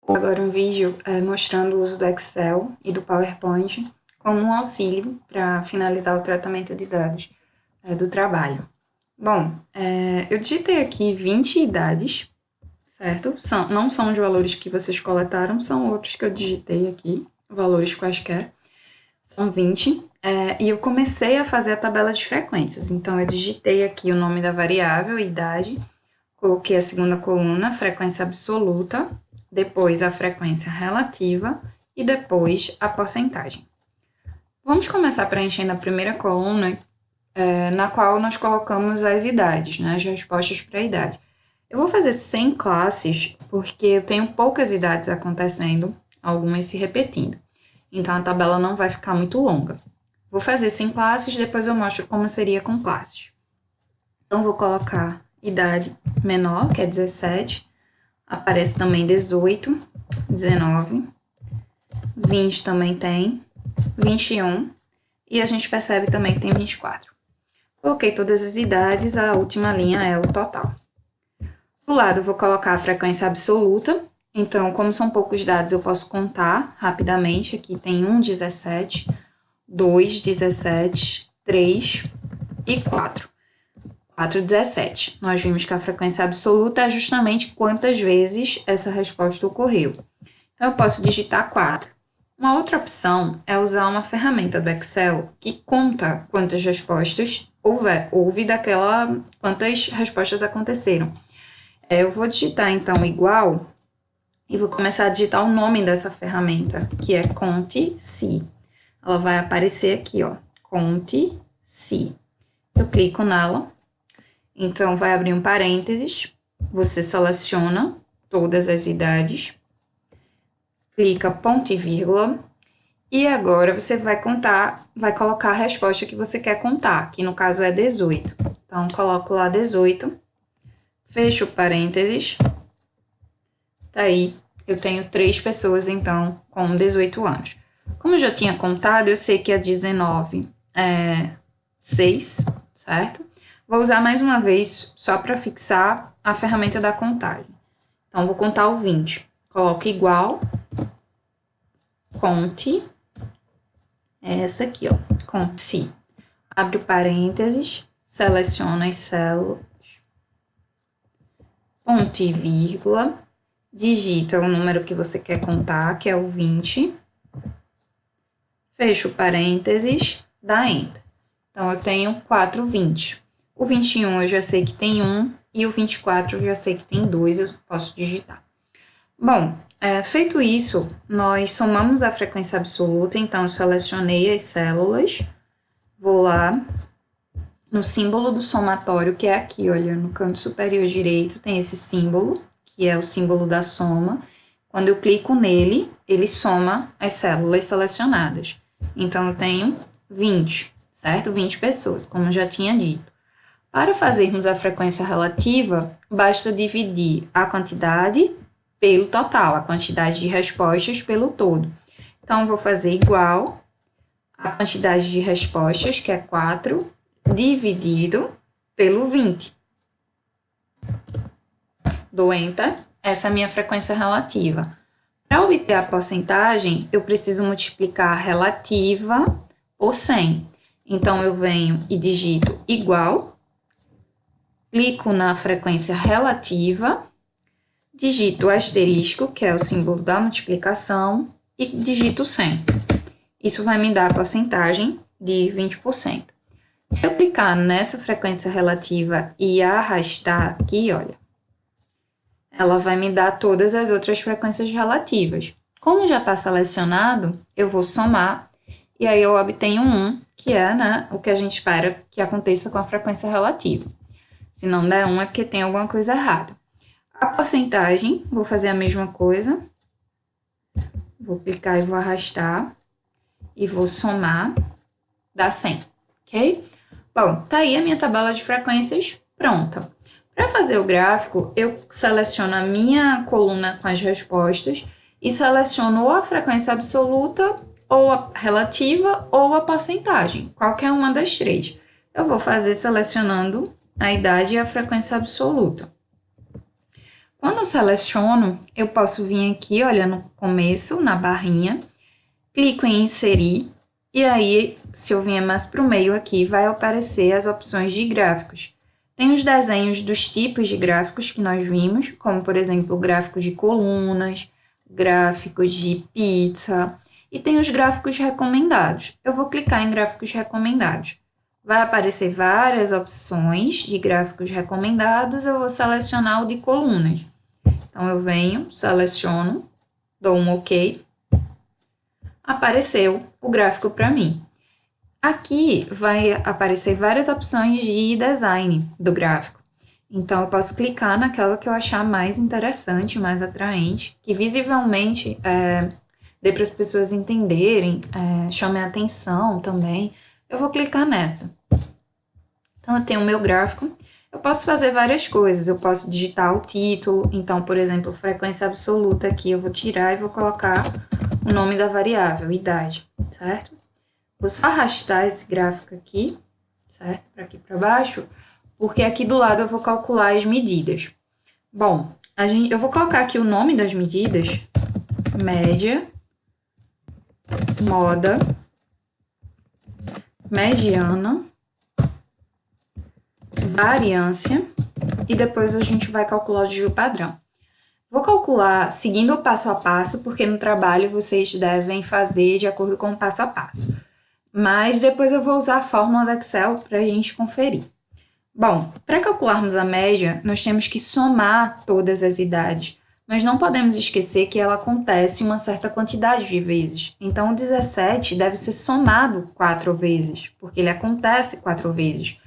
Agora um vídeo mostrando o uso do Excel e do PowerPoint como um auxílio para finalizar o tratamento de dados do trabalho. Bom, eu digitei aqui 20 idades, certo? Não são os valores que vocês coletaram, são outros que eu digitei aqui, valores quaisquer. São 20, e eu comecei a fazer a tabela de frequências. Então, eu digitei aqui o nome da variável, idade, coloquei a segunda coluna, frequência absoluta, depois a frequência relativa e depois a porcentagem. Vamos começar preenchendo a primeira coluna, na qual nós colocamos as idades, né, as respostas para a idade. Eu vou fazer 100 classes porque eu tenho poucas idades acontecendo, algumas se repetindo. Então, a tabela não vai ficar muito longa. Vou fazer 100 classes, depois eu mostro como seria com classes. Então, vou colocar idade menor, que é 17. Aparece também 18, 19, 20 também tem, 21. E a gente percebe também que tem 24. Coloquei todas as idades, a última linha é o total. Do lado, eu vou colocar a frequência absoluta. Então, como são poucos dados, eu posso contar rapidamente. Aqui tem 1, 17, 2, 17, 3 e 4. 4, 17. Nós vimos que a frequência absoluta é justamente quantas vezes essa resposta ocorreu. Então, eu posso digitar 4. Uma outra opção é usar uma ferramenta do Excel que conta quantas respostas houve quantas respostas aconteceram. Eu vou digitar, então, igual, e vou começar a digitar o nome dessa ferramenta, que é Conte-se. Ela vai aparecer aqui, ó, Conte-se. Eu clico nela, então vai abrir um parênteses, você seleciona todas as idades, clica ponto e vírgula, e agora você vai colocar a resposta que você quer contar, que no caso é 18. Então, coloco lá 18, fecho parênteses. Tá aí, eu tenho 3 pessoas, então, com 18 anos. Como eu já tinha contado, eu sei que a 19 é 6, certo? Vou usar mais uma vez, só para fixar a ferramenta da contagem. Então, vou contar o 20. Coloco igual, conte, é essa aqui, ó, conte-se. Abre o parênteses, seleciona as células, ponto e vírgula, digita o número que você quer contar, que é o 20. Fecha o parênteses, dá Enter. Então, eu tenho 4 20. O 21 eu já sei que tem 1 e o 24 eu já sei que tem 2, eu posso digitar. Bom, feito isso, nós somamos a frequência absoluta, então eu selecionei as células, vou lá no símbolo do somatório, que é aqui, olha, no canto superior direito tem esse símbolo, que é o símbolo da soma. Quando eu clico nele, ele soma as células selecionadas. Então, eu tenho 20, certo? 20 pessoas, como eu já tinha dito. Para fazermos a frequência relativa, basta dividir a quantidade pelo total, a quantidade de respostas pelo todo. Então, vou fazer igual a quantidade de respostas, que é 4, dividido pelo 20. Dou Enter. Essa é a minha frequência relativa. Para obter a porcentagem, eu preciso multiplicar a relativa por 100. Então, eu venho e digito igual, clico na frequência relativa, digito o asterisco, que é o símbolo da multiplicação, e digito 100. Isso vai me dar a porcentagem de 20%. Se eu clicar nessa frequência relativa e arrastar aqui, olha, ela vai me dar todas as outras frequências relativas. Como já está selecionado, eu vou somar, e aí eu obtenho 1, que é, né, o que a gente espera que aconteça com a frequência relativa. Se não der 1, é porque tem alguma coisa errada. A porcentagem, vou fazer a mesma coisa. Vou clicar e vou arrastar, e vou somar, dá 100, ok? Bom, tá aí a minha tabela de frequências pronta. Para fazer o gráfico, eu seleciono a minha coluna com as respostas e seleciono ou a frequência absoluta, ou a relativa, ou a porcentagem, qualquer uma das 3. Eu vou fazer selecionando a idade e a frequência absoluta. Quando eu seleciono, eu posso vir aqui, olha, no começo, na barrinha, clico em inserir, e aí, se eu vier mais para o meio aqui, vai aparecer as opções de gráficos. Tem os desenhos dos tipos de gráficos que nós vimos, como, por exemplo, gráfico de colunas, gráficos de pizza, e tem os gráficos recomendados. Eu vou clicar em gráficos recomendados. Vai aparecer várias opções de gráficos recomendados, eu vou selecionar o de colunas. Então, eu venho, seleciono, dou um OK, apareceu o gráfico para mim. Aqui vai aparecer várias opções de design do gráfico. Então, eu posso clicar naquela que eu achar mais interessante, mais atraente, que visivelmente dê para as pessoas entenderem, chame a atenção também. Eu vou clicar nessa. Então, eu tenho o meu gráfico. Eu posso fazer várias coisas. Eu posso digitar o título. Então, por exemplo, frequência absoluta aqui, eu vou tirar e vou colocar o nome da variável, idade, certo? Vou só arrastar esse gráfico aqui, certo? Para aqui para baixo, porque aqui do lado eu vou calcular as medidas. Bom, eu vou colocar aqui o nome das medidas, média, moda, mediana, variância, e depois a gente vai calcular o desvio padrão. Vou calcular seguindo o passo a passo, porque no trabalho vocês devem fazer de acordo com o passo a passo. Mas depois eu vou usar a fórmula do Excel para a gente conferir. Bom, para calcularmos a média, nós temos que somar todas as idades, mas não podemos esquecer que ela acontece uma certa quantidade de vezes. Então, o 17 deve ser somado 4 vezes, porque ele acontece 4 vezes.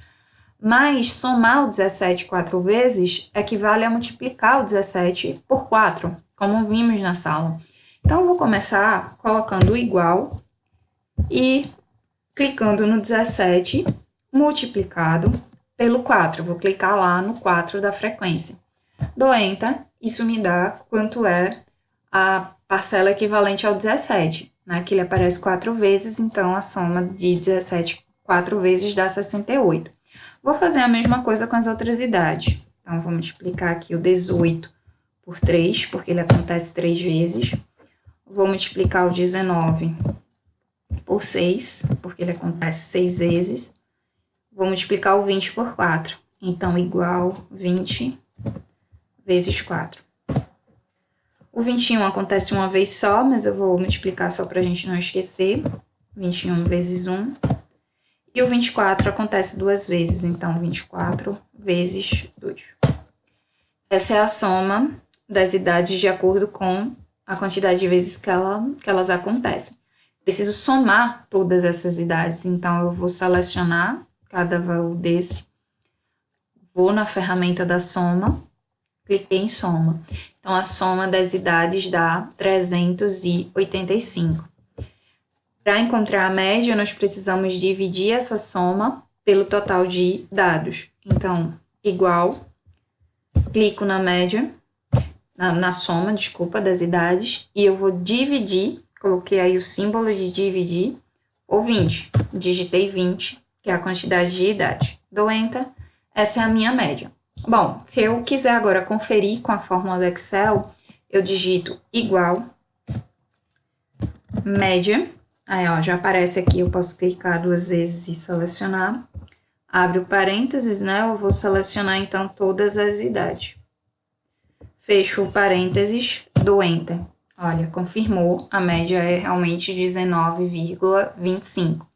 Mas somar o 17 4 vezes equivale a multiplicar o 17 por 4, como vimos na sala. Então, eu vou começar colocando o igual e clicando no 17 multiplicado pelo 4. Vou clicar lá no 4 da frequência. Dou Enter, isso me dá quanto é a parcela equivalente ao 17, né? Que ele aparece 4 vezes, então a soma de 17 4 vezes dá 68. Vou fazer a mesma coisa com as outras idades. Então, vou multiplicar aqui o 18 por 3, porque ele acontece 3 vezes. Vou multiplicar o 19 por 6, porque ele acontece 6 vezes. Vou multiplicar o 20 por 4. Então, igual 20 vezes 4. O 21 acontece uma vez só, mas eu vou multiplicar só para a gente não esquecer. 21 vezes 1. E o 24 acontece 2 vezes, então 24 vezes 2. Essa é a soma das idades de acordo com a quantidade de vezes que elas acontecem. Preciso somar todas essas idades, então eu vou selecionar cada valor desse, vou na ferramenta da soma, cliquei em soma. Então, a soma das idades dá 385. Para encontrar a média, nós precisamos dividir essa soma pelo total de dados. Então, igual, clico na média, na soma, desculpa, das idades, e eu vou dividir, coloquei aí o símbolo de dividir, por 20. Digitei 20, que é a quantidade de idade. Dou Enter, essa é a minha média. Bom, se eu quiser agora conferir com a fórmula do Excel, eu digito igual, média. Aí, ó, já aparece aqui, eu posso clicar 2 vezes e selecionar. Abre o parênteses, né? Eu vou selecionar, então, todas as idades. Fecho o parênteses, dou Enter. Olha, confirmou, a média é realmente 19,25.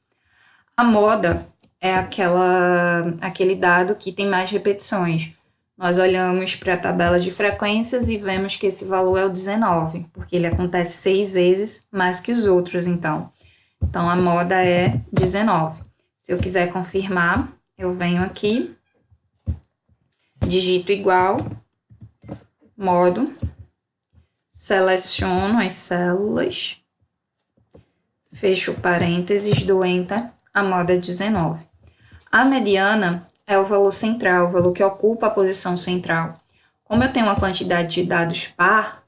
A moda é aquele dado que tem mais repetições. Nós olhamos para a tabela de frequências e vemos que esse valor é o 19, porque ele acontece 6 vezes mais que os outros, então. Então, a moda é 19. Se eu quiser confirmar, eu venho aqui, digito igual, modo, seleciono as células, fecho parênteses, dou Enter, a moda é 19. A mediana é o valor central, o valor que ocupa a posição central. Como eu tenho uma quantidade de dados par,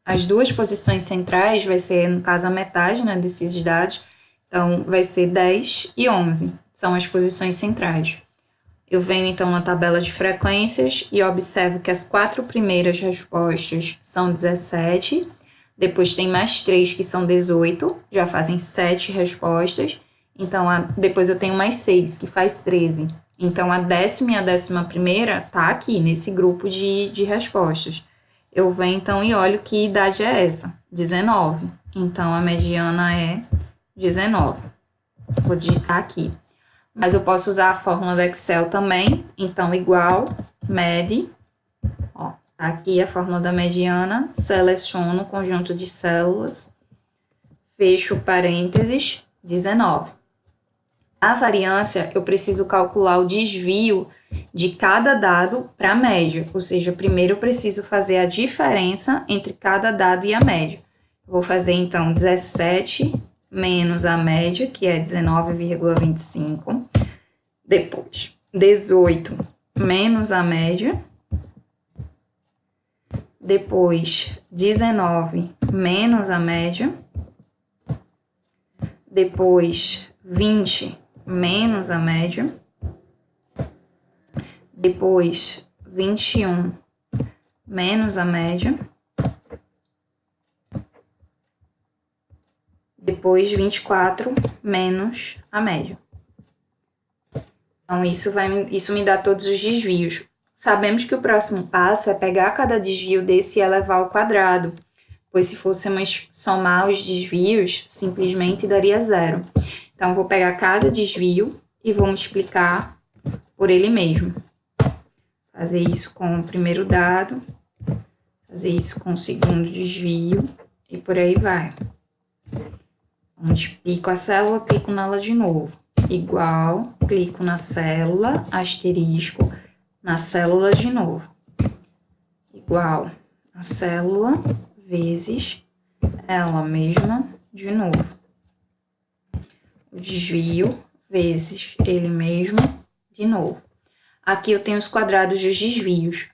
as duas posições centrais vai ser, no caso, a metade, né, desses dados. Então, vai ser 10 e 11, são as posições centrais. Eu venho então na tabela de frequências e observo que as 4 primeiras respostas são 17, depois tem mais 3 que são 18, já fazem 7 respostas, então depois eu tenho mais 6, que faz 13. Então a 10ª e a 11ª tá aqui nesse grupo de respostas. Eu venho então e olho que idade é essa, 19. Então a mediana é 19. Vou digitar aqui. Mas eu posso usar a fórmula do Excel também. Então, igual, med, ó, tá aqui a fórmula da mediana, seleciono o conjunto de células, fecho parênteses, 19. A variância, eu preciso calcular o desvio de cada dado para a média. Ou seja, primeiro eu preciso fazer a diferença entre cada dado e a média. Vou fazer, então, 17 menos a média, que é 19,25. Depois, 18 menos a média. Depois, 19 menos a média. Depois, 20 menos a média. Depois, 21 menos a média. Depois, 24 menos a média. Então, isso me dá todos os desvios. Sabemos que o próximo passo é pegar cada desvio desse e elevar ao quadrado, pois se fôssemos somar os desvios, simplesmente daria 0. Então, vou pegar cada desvio e vou multiplicar por ele mesmo. Fazer isso com o primeiro dado, fazer isso com o segundo desvio e por aí vai. Multiplico a célula, clico nela de novo. Igual, clico na célula, asterisco, na célula de novo. Igual a célula vezes ela mesma de novo. O desvio vezes ele mesmo de novo. Aqui eu tenho os quadrados dos desvios.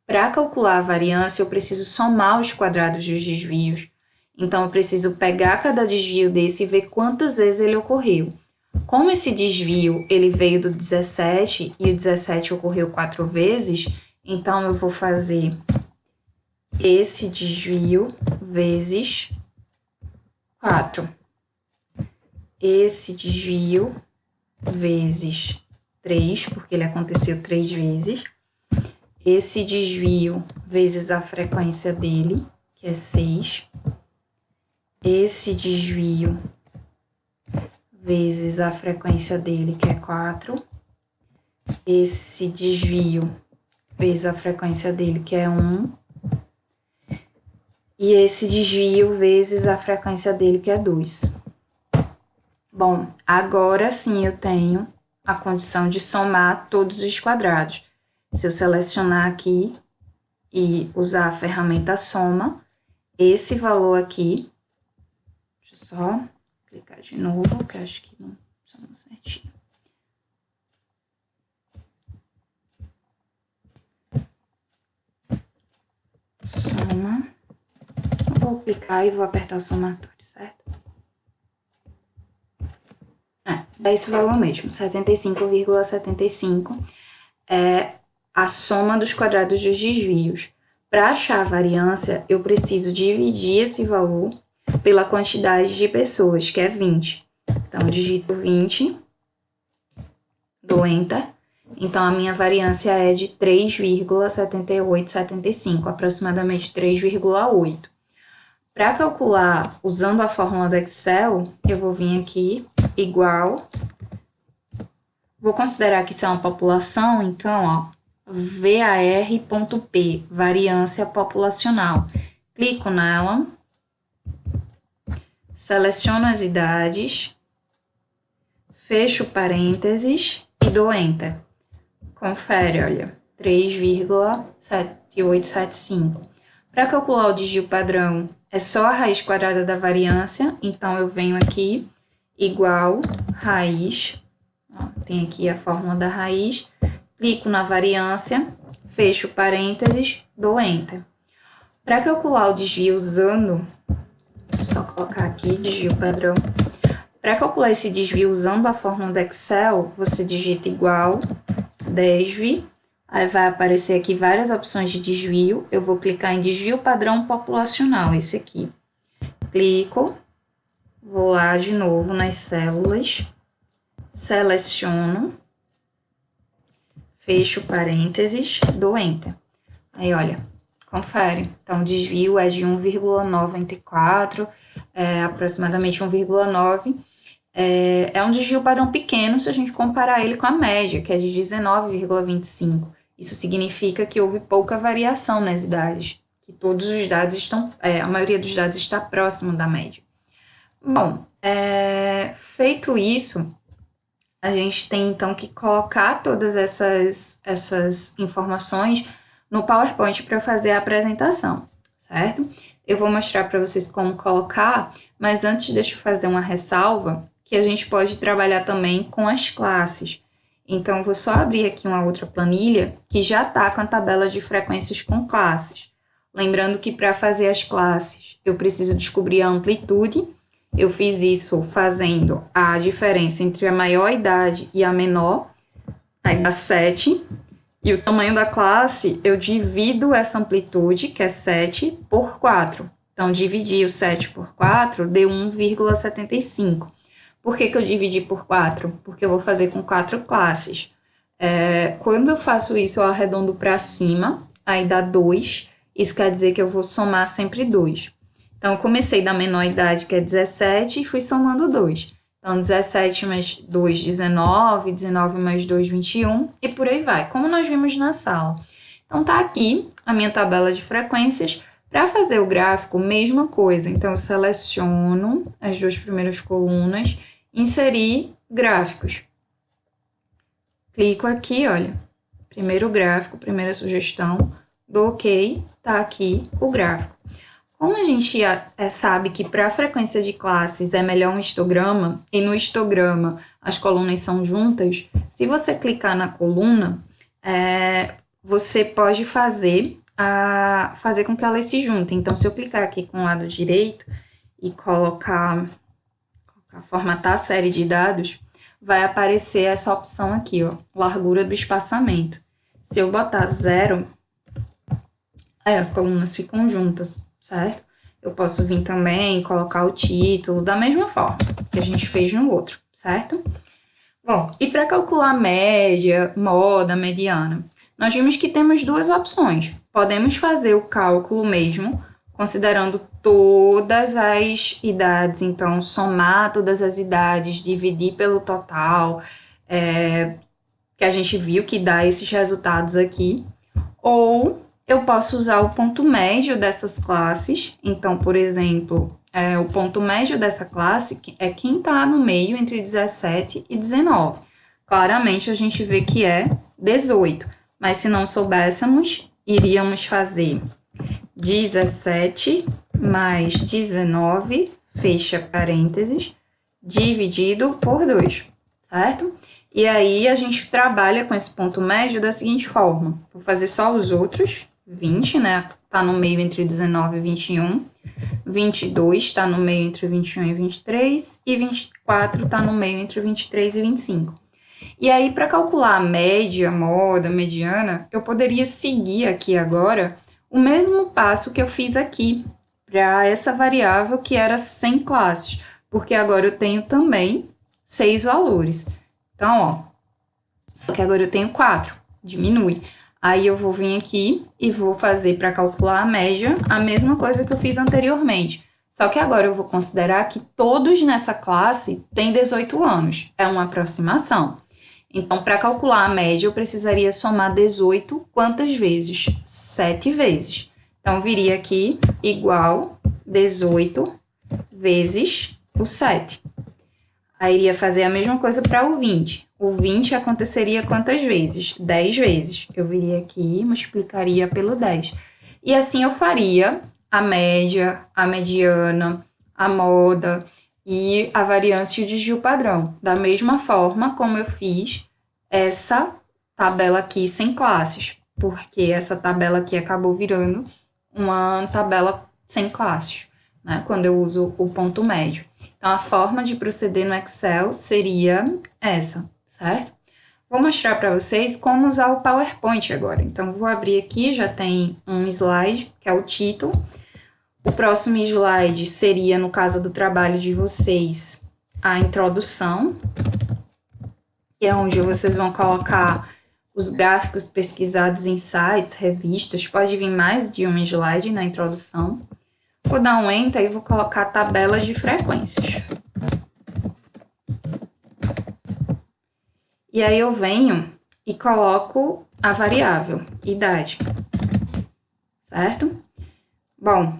Para calcular a variância, eu preciso somar os quadrados dos desvios. Então, eu preciso pegar cada desvio desse e ver quantas vezes ele ocorreu. Como esse desvio ele veio do 17 e o 17 ocorreu 4 vezes, então eu vou fazer esse desvio vezes 4. Esse desvio vezes 3, porque ele aconteceu 3 vezes. Esse desvio vezes a frequência dele, que é 6. Esse desvio vezes a frequência dele, que é 4. Esse desvio vezes a frequência dele, que é 1. E esse desvio vezes a frequência dele, que é 2. Bom, agora sim eu tenho a condição de somar todos os quadrados. Se eu selecionar aqui e usar a ferramenta soma, esse valor aqui, deixa eu só clicar de novo, que eu acho que não soma certinho. Soma. Eu vou clicar e vou apertar o somatório, certo? Dá esse valor mesmo, 75,75 é a soma dos quadrados dos desvios. Para achar a variância, eu preciso dividir esse valor pela quantidade de pessoas, que é 20. Então, digito 20, dou Enter. Então, a minha variância é de 3,7875, aproximadamente 3,8. Para calcular, usando a fórmula do Excel, eu vou vir aqui, igual, vou considerar que isso é uma população, então, ó, var.p, variância populacional. Clico nela, seleciono as idades, fecho parênteses e dou Enter. Confere, olha, 3,7875. Para calcular o desvio padrão, é só a raiz quadrada da variância, então eu venho aqui, igual, raiz, ó, tem aqui a fórmula da raiz, clico na variância, fecho parênteses, dou Enter. Para calcular o desvio usando, vou só colocar aqui, desvio padrão. Para calcular esse desvio usando a fórmula do Excel, você digita igual, desvio, aí vai aparecer aqui várias opções de desvio, eu vou clicar em desvio padrão populacional, esse aqui. Clico, vou lá de novo nas células, seleciono, fecho parênteses, dou Enter. Aí, olha, confere. Então, o desvio é de 1,94, aproximadamente 1,9. É um desvio padrão pequeno se a gente comparar ele com a média, que é de 19,25. Isso significa que houve pouca variação nas idades, que todos os dados estão, a maioria dos dados está próximo da média. Bom, feito isso, a gente tem então que colocar todas essas informações no PowerPoint para fazer a apresentação, certo? Eu vou mostrar para vocês como colocar, mas antes deixa eu fazer uma ressalva que a gente pode trabalhar também com as classes. Então, eu vou só abrir aqui uma outra planilha que já está com a tabela de frequências com classes. Lembrando que para fazer as classes, eu preciso descobrir a amplitude. Eu fiz isso fazendo a diferença entre a maior idade e a menor, aí dá 7. E o tamanho da classe, eu divido essa amplitude, que é 7, por 4. Então, dividir o 7 por 4 deu 1,75. Por que eu dividi por 4? Porque eu vou fazer com 4 classes. Quando eu faço isso, eu arredondo para cima, aí dá 2. Isso quer dizer que eu vou somar sempre 2. Então, eu comecei da menor idade, que é 17, e fui somando 2. Então, 17 mais 2, 19, 19 mais 2, 21, e por aí vai, como nós vimos na sala. Então, tá aqui a minha tabela de frequências. Para fazer o gráfico, mesma coisa. Então, eu seleciono as duas primeiras colunas, inserir gráficos. Clico aqui, olha, primeiro gráfico, primeira sugestão, dou OK, tá aqui o gráfico. Como a gente sabe que para a frequência de classes é melhor um histograma, e no histograma as colunas são juntas, se você clicar na coluna, você pode fazer com que elas se juntem. Então, se eu clicar aqui com o lado direito e formatar a série de dados, vai aparecer essa opção aqui, ó, largura do espaçamento. Se eu botar 0, as colunas ficam juntas, certo? Eu posso vir também colocar o título da mesma forma que a gente fez no outro, certo? Bom, e para calcular média, moda, mediana, nós vimos que temos duas opções. Podemos fazer o cálculo mesmo, considerando todas as idades, então somar todas as idades, dividir pelo total, que a gente viu que dá esses resultados aqui, ou eu posso usar o ponto médio dessas classes. Então, por exemplo, o ponto médio dessa classe é quem está no meio entre 17 e 19. Claramente, a gente vê que é 18, mas se não soubéssemos, iríamos fazer 17 mais 19, fecha parênteses, dividido por 2, certo? E aí, a gente trabalha com esse ponto médio da seguinte forma. Vou fazer só os outros. 20, né? Tá no meio entre 19 e 21. 22 tá no meio entre 21 e 23. E 24 tá no meio entre 23 e 25. E aí, para calcular a média, moda, mediana, eu poderia seguir aqui agora o mesmo passo que eu fiz aqui para essa variável que era 100 classes, porque agora eu tenho também 6 valores. Então, ó, só que agora eu tenho 4, diminui. Aí eu vou vir aqui e vou fazer para calcular a média a mesma coisa que eu fiz anteriormente. Só que agora eu vou considerar que todos nessa classe têm 18 anos. É uma aproximação. Então, para calcular a média, eu precisaria somar 18 quantas vezes? 7 vezes. Então, viria aqui igual 18 vezes o 7. Aí, iria fazer a mesma coisa para o 20. O 20 aconteceria quantas vezes? 10 vezes. Eu viria aqui e multiplicaria pelo 10. E assim eu faria a média, a mediana, a moda e a variância e o desvio padrão. Da mesma forma como eu fiz essa tabela aqui sem classes. Porque essa tabela aqui acabou virando uma tabela sem classes, né? Quando eu uso o ponto médio. Então, a forma de proceder no Excel seria essa, certo? Vou mostrar para vocês como usar o PowerPoint agora. Então, vou abrir aqui, já tem um slide, que é o título. O próximo slide seria, no caso do trabalho de vocês, a introdução, que é onde vocês vão colocar os gráficos pesquisados em sites, revistas. Pode vir mais de um slide na introdução. Vou dar um Enter e vou colocar tabelas de frequências. E aí eu venho e coloco a variável, idade, certo? Bom,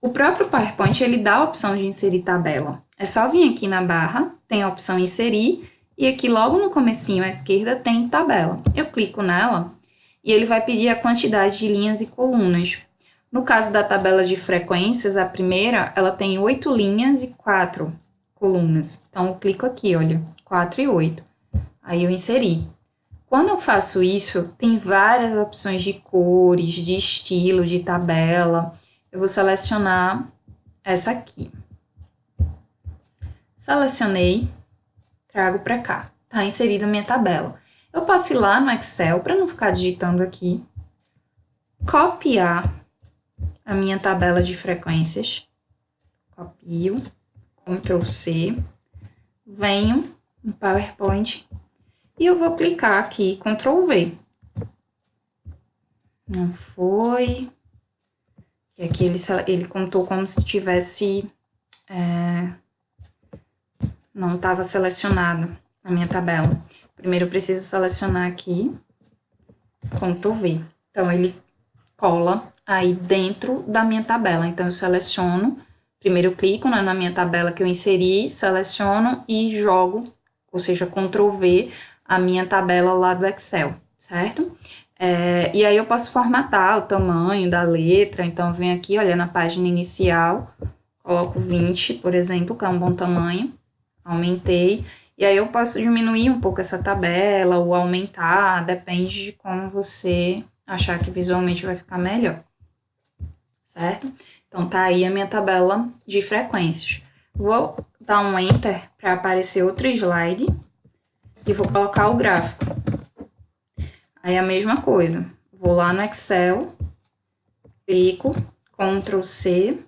o próprio PowerPoint, ele dá a opção de inserir tabela. É só vir aqui na barra, tem a opção inserir, e aqui logo no comecinho à esquerda tem tabela. Eu clico nela e ele vai pedir a quantidade de linhas e colunas. No caso da tabela de frequências, a primeira, ela tem 8 linhas e 4 colunas. Então, eu clico aqui, olha, 4 e 8. Aí eu inseri. Quando eu faço isso, tem várias opções de cores, de estilo, de tabela. Eu vou selecionar essa aqui. Selecionei, trago para cá. Tá inserida a minha tabela. Eu posso ir lá no Excel, para não ficar digitando aqui, copiar a minha tabela de frequências. Copio, Ctrl C, venho no PowerPoint e eu vou clicar aqui, Ctrl V. Não foi. E aqui ele contou como se tivesse... não estava selecionado a minha tabela. Primeiro eu preciso selecionar aqui, Ctrl V. Então, ele cola aí dentro da minha tabela. Então, eu seleciono, primeiro eu clico na minha tabela que eu inseri, seleciono e jogo, ou seja, Ctrl V, a minha tabela lá do Excel, certo? E aí eu posso formatar o tamanho da letra. Então, eu venho aqui, olha, na página inicial, coloco 20, por exemplo, que é um bom tamanho. Aumentei, e aí eu posso diminuir um pouco essa tabela ou aumentar, depende de como você achar que visualmente vai ficar melhor, certo? Então, tá aí a minha tabela de frequências. Vou dar um Enter para aparecer outro slide e vou colocar o gráfico. Aí a mesma coisa, vou lá no Excel, clico, Ctrl C,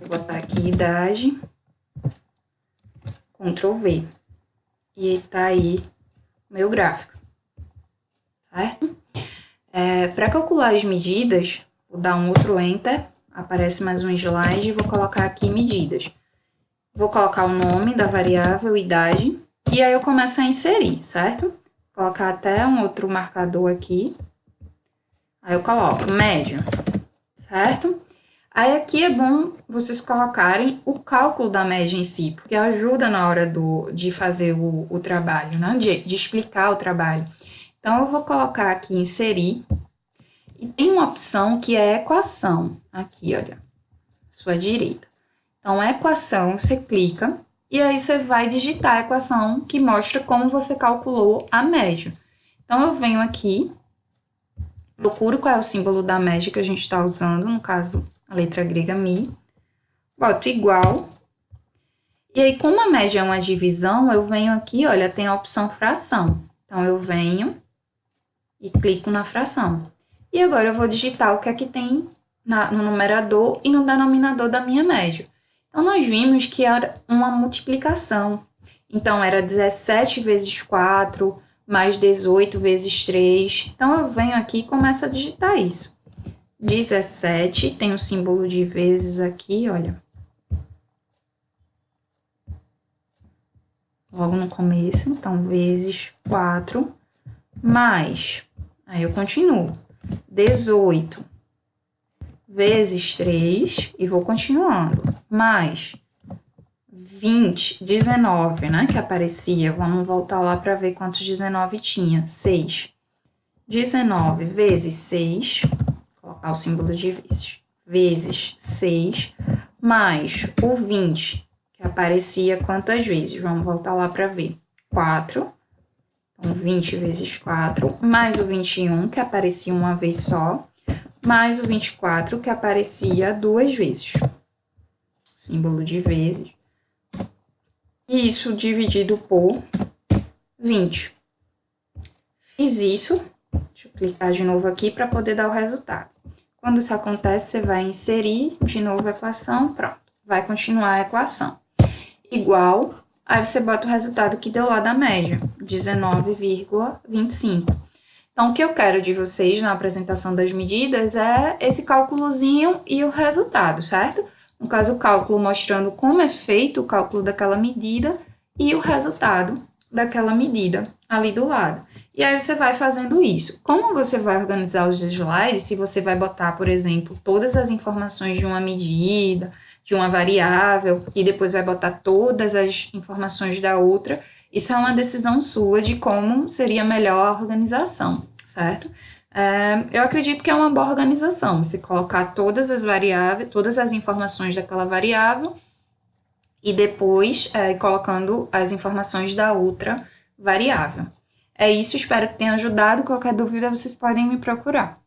vou botar aqui idade, Ctrl V. E tá aí o meu gráfico, certo? Para calcular as medidas, vou dar um outro Enter, aparece mais um slide e vou colocar aqui medidas. Vou colocar o nome da variável, idade, e aí eu começo a inserir, certo? Vou colocar até um outro marcador aqui. Aí eu coloco média, certo? Aí aqui é bom vocês colocarem o cálculo da média em si, porque ajuda na hora de fazer o trabalho, né? De explicar o trabalho. Então, eu vou colocar aqui inserir, e tem uma opção que é equação, aqui, olha, à sua direita. Então, equação, você clica, e aí você vai digitar a equação que mostra como você calculou a média. Então, eu venho aqui, procuro qual é o símbolo da média que a gente está usando, no caso, a letra grega Mi, boto igual, e aí como a média é uma divisão, eu venho aqui, olha, tem a opção fração. Então, eu venho e clico na fração. E agora eu vou digitar o que é que tem no numerador e no denominador da minha média. Então, nós vimos que era uma multiplicação. Então, era 17 vezes 4, mais 18 vezes 3. Então, eu venho aqui e começo a digitar isso. 17, tem o símbolo de vezes aqui, olha. Logo no começo, então, vezes 4, mais, aí eu continuo, 18 vezes 3, e vou continuando, mais 19, né, que aparecia, vamos voltar lá para ver quantos 19 tinha, 6. 19 vezes 6, colocar o símbolo de vezes 6, mais o 20, que aparecia quantas vezes? Vamos voltar lá para ver. 4. Então, 20 vezes 4, mais o 21, que aparecia uma vez só, mais o 24, que aparecia 2 vezes. Símbolo de vezes. E isso dividido por 20. Fiz isso, deixa eu clicar de novo aqui para poder dar o resultado. Quando isso acontece, você vai inserir de novo a equação, pronto. Vai continuar a equação. Igual, aí você bota o resultado que deu lá da média, 19,25. Então, o que eu quero de vocês na apresentação das medidas é esse cálculozinho e o resultado, certo? No caso, o cálculo mostrando como é feito o cálculo daquela medida e o resultado daquela medida ali do lado. E aí você vai fazendo isso. Como você vai organizar os slides, se você vai botar, por exemplo, todas as informações de uma medida, de uma variável, e depois vai botar todas as informações da outra, isso é uma decisão sua de como seria melhor a organização, certo? Eu acredito que é uma boa organização, você colocar todas as variáveis, todas as informações daquela variável, e depois colocando as informações da outra variável. É isso, espero que tenha ajudado. Qualquer dúvida, vocês podem me procurar.